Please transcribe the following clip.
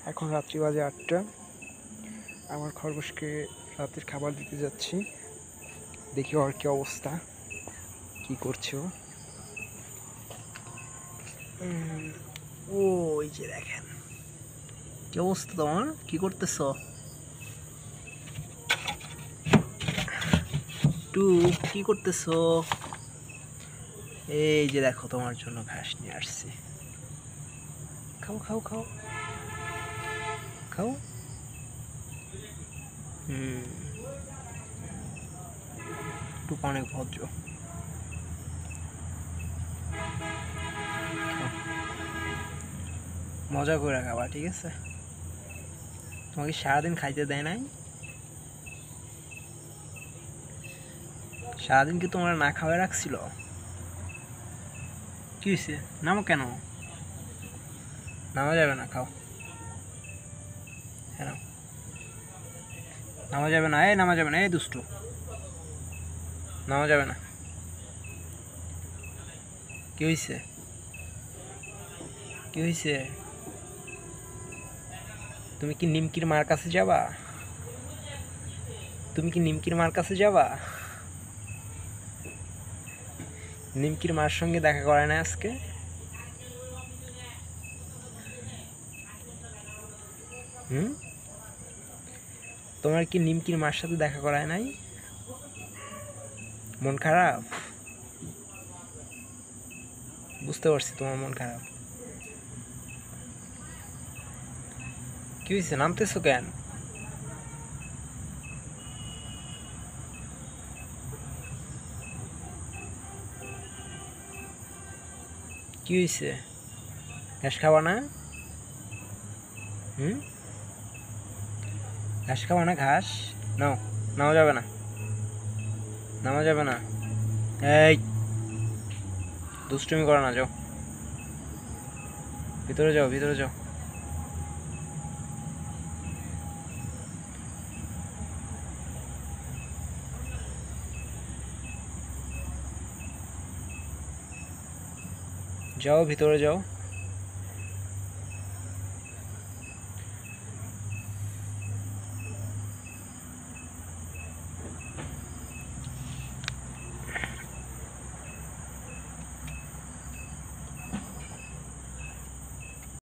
এখন রাত্রি বাজে ৮টা। আমার খরগোশকে রাতের খাবার দিতে যাচ্ছি। দেখি ওর কি অবস্থা, কি করছে ও। ওই যে দেখেন কি অবস্থা তোমার, কি করতেছ? টু কি করতেছ? এই যে দেখো তোমার জন্য ঘাস নিয়ে আসছি, খাও খাও খাও খাও। টুপা অনেক ভদ্র। মজা করে খাবা, ঠিক আছে? তোমাকে সারাদিন খাইতে দেয় নাই? সারাদিন কি তোমরা না খাওয়া রাখছিল? কি হয়েছে? নামো কেন? নামা যাবে না, খাও। হ্যাঁ, নামা যাবে না, এই নামা যাবে না, এই দুষ্টু, নামা যাবে না। কি হয়েছে? কি হয়েছে? তুমি কি নিমকির মার কাছে যাবা? তুমি কি নিমকির মার কাছে যাবা? নিমকির মার সঙ্গে দেখা করে না আজকে? তোমার কি নিমকির মার সাথে দেখা করায় নাই? মন খারাপ? বুঝতে পারছি তোমার মন খারাপ। কি হয়েছে, নামতেছো কেন? কি হয়েছে? ঘাস খাবা না? ঘাস খাবা না? ঘাস নাও, নামা যাবে না, নামা যাবে না। এই দুষ্টুমি করো না, যাও ভিতরে, যাও ভিতরে যাও। যাও ভিতরে যাও।